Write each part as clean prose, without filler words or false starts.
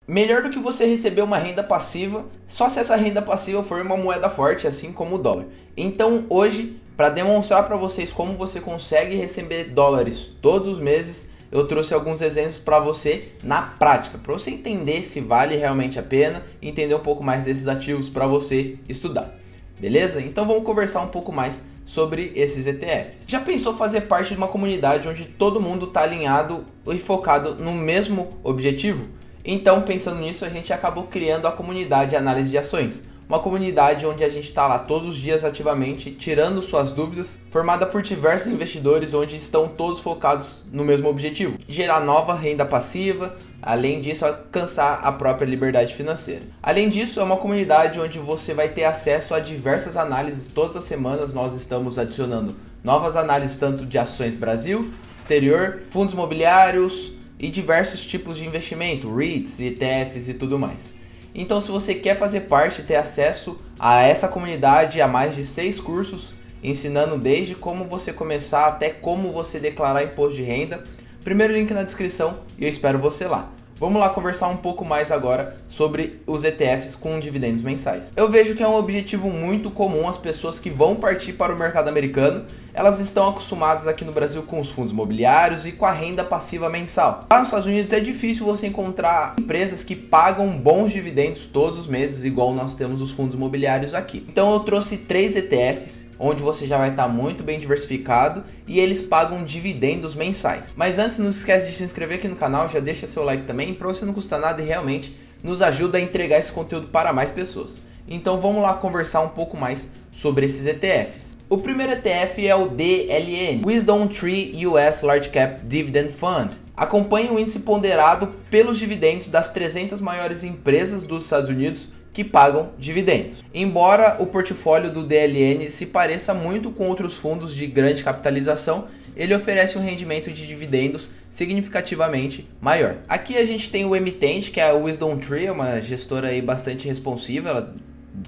Melhor do que você receber uma renda passiva, só se essa renda passiva for uma moeda forte, assim como o dólar. Então hoje, para demonstrar para vocês como você consegue receber dólares todos os meses, eu trouxe alguns exemplos para você na prática, para você entender se vale realmente a pena e entender um pouco mais desses ativos para você estudar. Beleza? Então vamos conversar um pouco mais sobre esses ETFs. Já pensou fazer parte de uma comunidade onde todo mundo está alinhado e focado no mesmo objetivo? Então, pensando nisso, a gente acabou criando a comunidade Análise de Ações, uma comunidade onde a gente está lá todos os dias ativamente, tirando suas dúvidas, formada por diversos investidores onde estão todos focados no mesmo objetivo, gerar nova renda passiva, além disso, alcançar a própria liberdade financeira. Além disso, é uma comunidade onde você vai ter acesso a diversas análises. Todas as semanas nós estamos adicionando novas análises tanto de ações Brasil, exterior, fundos imobiliários e diversos tipos de investimento, REITs, ETFs e tudo mais. Então, se você quer fazer parte e ter acesso a essa comunidade, a mais de 6 cursos, ensinando desde como você começar até como você declarar imposto de renda, primeiro link na descrição e eu espero você lá. Vamos lá conversar um pouco mais agora sobre os ETFs com dividendos mensais. Eu vejo que é um objetivo muito comum as pessoas que vão partir para o mercado americano. Elas estão acostumadas aqui no Brasil com os fundos imobiliários e com a renda passiva mensal. Lá nos Estados Unidos é difícil você encontrar empresas que pagam bons dividendos todos os meses, igual nós temos os fundos imobiliários aqui. Então eu trouxe 3 ETFs, onde você já vai estar muito bem diversificado e eles pagam dividendos mensais. Mas antes, não esquece de se inscrever aqui no canal, já deixa seu like também, para você não custa nada e realmente nos ajuda a entregar esse conteúdo para mais pessoas. Então vamos lá conversar um pouco mais sobre esses ETFs. O primeiro ETF é o DLN, Wisdom Tree US Large Cap Dividend Fund. Acompanhe o índice ponderado pelos dividendos das 300 maiores empresas dos Estados Unidos que pagam dividendos. Embora o portfólio do DLN se pareça muito com outros fundos de grande capitalização, ele oferece um rendimento de dividendos significativamente maior. Aqui a gente tem o emitente, que é a Wisdom Tree, uma gestora aí bastante responsiva, ela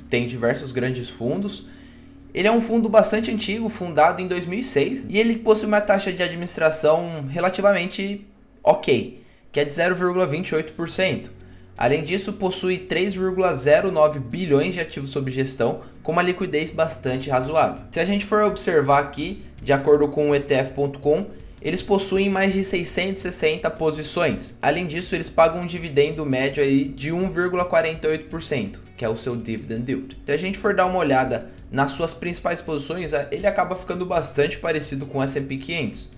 tem diversos grandes fundos. Ele é um fundo bastante antigo, fundado em 2006, e ele possui uma taxa de administração relativamente ok, que é de 0,28%. Além disso, possui 3,09 bilhões de ativos sob gestão, com uma liquidez bastante razoável. Se a gente for observar aqui, de acordo com o ETF.com, eles possuem mais de 660 posições. Além disso, eles pagam um dividendo médio aí de 1,48%, que é o seu dividend yield. Se a gente for dar uma olhada nas suas principais posições, ele acaba ficando bastante parecido com o S&P 500.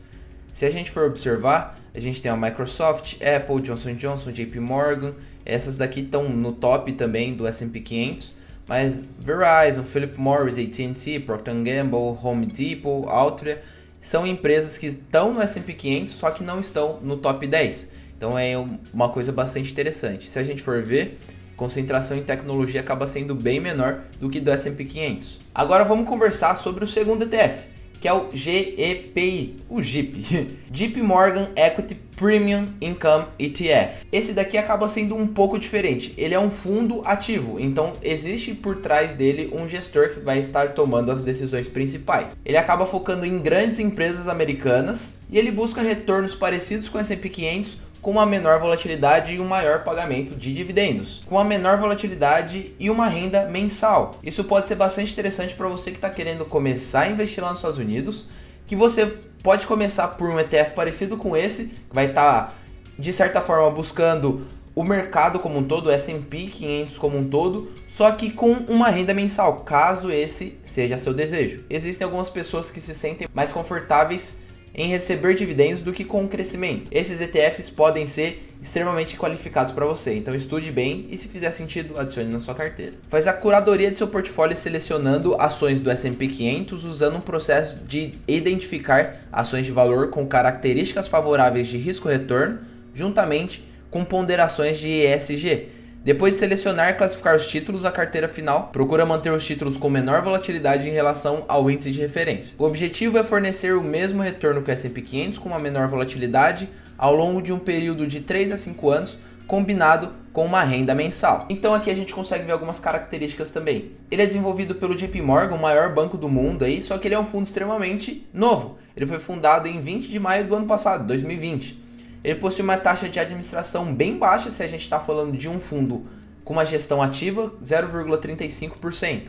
Se a gente for observar, a gente tem a Microsoft, Apple, Johnson & Johnson, JP Morgan. Essas daqui estão no top também do S&P 500, mas Verizon, Philip Morris, AT&T, Procter & Gamble, Home Depot, Altria são empresas que estão no S&P 500, só que não estão no top 10. Então é uma coisa bastante interessante. Se a gente for ver, concentração em tecnologia acaba sendo bem menor do que do S&P 500. Agora vamos conversar sobre o segundo ETF, que é o GEPI, o JIP, JP Morgan Equity Premium Income ETF. Esse daqui acaba sendo um pouco diferente, ele é um fundo ativo, então existe por trás dele um gestor que vai estar tomando as decisões principais. Ele acaba focando em grandes empresas americanas e ele busca retornos parecidos com o S&P 500, com uma menor volatilidade e um maior pagamento de dividendos, com uma menor volatilidade e uma renda mensal. Isso pode ser bastante interessante para você que está querendo começar a investir lá nos Estados Unidos, que você pode começar por um ETF parecido com esse, que vai estar, de certa forma, buscando o mercado como um todo, o S&P 500 como um todo, só que com uma renda mensal, caso esse seja seu desejo. Existem algumas pessoas que se sentem mais confortáveis em receber dividendos do que com o crescimento. Esses ETFs podem ser extremamente qualificados para você, então estude bem e se fizer sentido, adicione na sua carteira. Faz a curadoria de seu portfólio selecionando ações do S&P 500 usando um processo de identificar ações de valor com características favoráveis de risco-retorno, juntamente com ponderações de ESG. Depois de selecionar e classificar os títulos, a carteira final procura manter os títulos com menor volatilidade em relação ao índice de referência. O objetivo é fornecer o mesmo retorno que o S&P 500 com uma menor volatilidade ao longo de um período de 3 a 5 anos, combinado com uma renda mensal. Então aqui a gente consegue ver algumas características também. Ele é desenvolvido pelo JP Morgan, o maior banco do mundo aí, só que ele é um fundo extremamente novo. Ele foi fundado em 20 de maio do ano passado, 2020. Ele possui uma taxa de administração bem baixa se a gente está falando de um fundo com uma gestão ativa, 0,35%.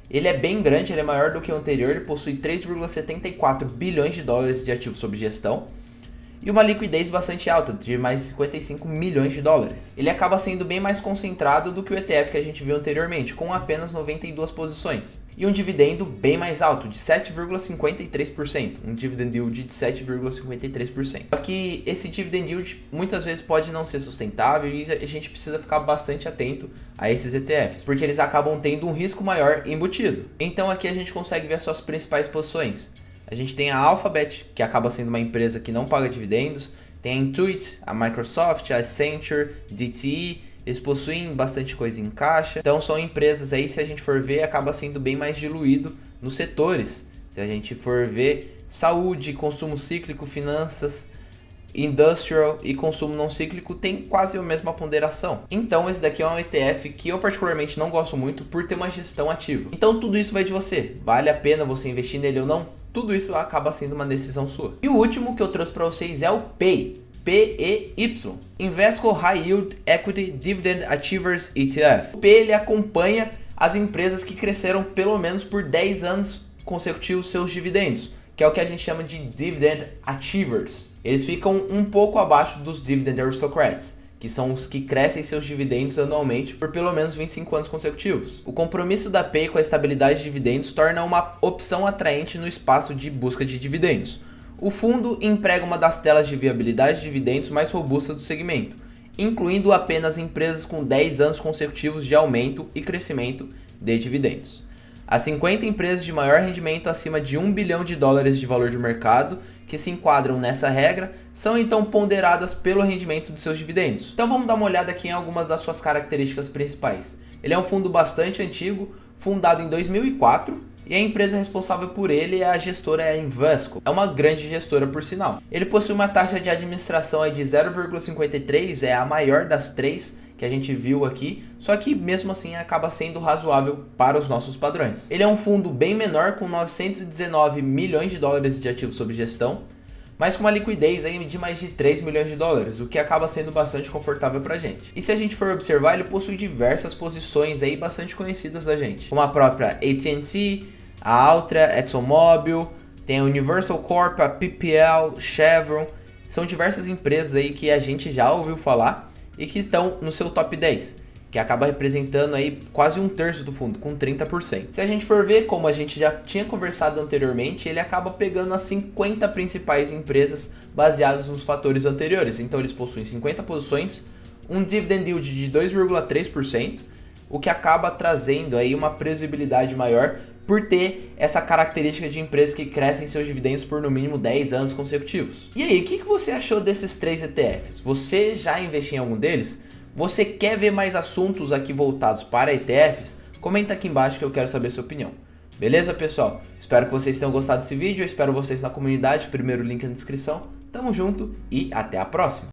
Ele é bem grande, ele é maior do que o anterior, ele possui 3,74 bilhões de dólares de ativos sob gestão e uma liquidez bastante alta, de mais de 55 milhões de dólares. Ele acaba sendo bem mais concentrado do que o ETF que a gente viu anteriormente, com apenas 92 posições. E um dividendo bem mais alto, de 7,53%, um dividend yield de 7,53%. Só que esse dividend yield muitas vezes pode não ser sustentável e a gente precisa ficar bastante atento a esses ETFs, porque eles acabam tendo um risco maior embutido. Então aqui a gente consegue ver as suas principais posições. A gente tem a Alphabet, que acaba sendo uma empresa que não paga dividendos. Tem a Intuit, a Microsoft, a Accenture, DTE. Eles possuem bastante coisa em caixa. Então são empresas aí, se a gente for ver, acaba sendo bem mais diluído nos setores. Se a gente for ver saúde, consumo cíclico, finanças, industrial e consumo não cíclico, tem quase a mesma ponderação. Então esse daqui é um ETF que eu particularmente não gosto muito por ter uma gestão ativa. Então tudo isso vai de você. Vale a pena você investir nele ou não? Tudo isso acaba sendo uma decisão sua. E o último que eu trouxe para vocês é o PEY. PEY, Invesco High Yield Equity Dividend Achievers ETF. O PEY ele acompanha as empresas que cresceram pelo menos por 10 anos consecutivos seus dividendos, que é o que a gente chama de Dividend Achievers. Eles ficam um pouco abaixo dos Dividend Aristocrats, que são os que crescem seus dividendos anualmente por pelo menos 25 anos consecutivos. O compromisso da PEY com a estabilidade de dividendos torna uma opção atraente no espaço de busca de dividendos. O fundo emprega uma das telas de viabilidade de dividendos mais robustas do segmento, incluindo apenas empresas com 10 anos consecutivos de aumento e crescimento de dividendos. As 50 empresas de maior rendimento acima de $1 bilhão de valor de mercado que se enquadram nessa regra são então ponderadas pelo rendimento de seus dividendos. Então vamos dar uma olhada aqui em algumas das suas características principais. Ele é um fundo bastante antigo, fundado em 2004, e a empresa responsável por ele é a gestora Invesco. É uma grande gestora por sinal. Ele possui uma taxa de administração de 0,53, é a maior das três que a gente viu aqui, só que mesmo assim acaba sendo razoável para os nossos padrões. Ele é um fundo bem menor, com 919 milhões de dólares de ativos sob gestão, mas com uma liquidez aí de mais de 3 milhões de dólares, o que acaba sendo bastante confortável para a gente. E se a gente for observar, ele possui diversas posições aí bastante conhecidas da gente, como a própria AT&T, a Altra, ExxonMobil, tem a Universal Corp, a PPL, Chevron. São diversas empresas aí que a gente já ouviu falar e que estão no seu top 10, que acaba representando aí quase um terço do fundo, com 30%. Se a gente for ver, como a gente já tinha conversado anteriormente, ele acaba pegando as 50 principais empresas baseadas nos fatores anteriores. Então eles possuem 50 posições, um dividend yield de 2,3%, o que acaba trazendo aí uma previsibilidade maior por ter essa característica de empresas que crescem seus dividendos por no mínimo 10 anos consecutivos. E aí, o que você achou desses 3 ETFs? Você já investiu em algum deles? Você quer ver mais assuntos aqui voltados para ETFs? Comenta aqui embaixo que eu quero saber a sua opinião. Beleza, pessoal? Espero que vocês tenham gostado desse vídeo, eu espero vocês na comunidade, primeiro link na descrição. Tamo junto e até a próxima!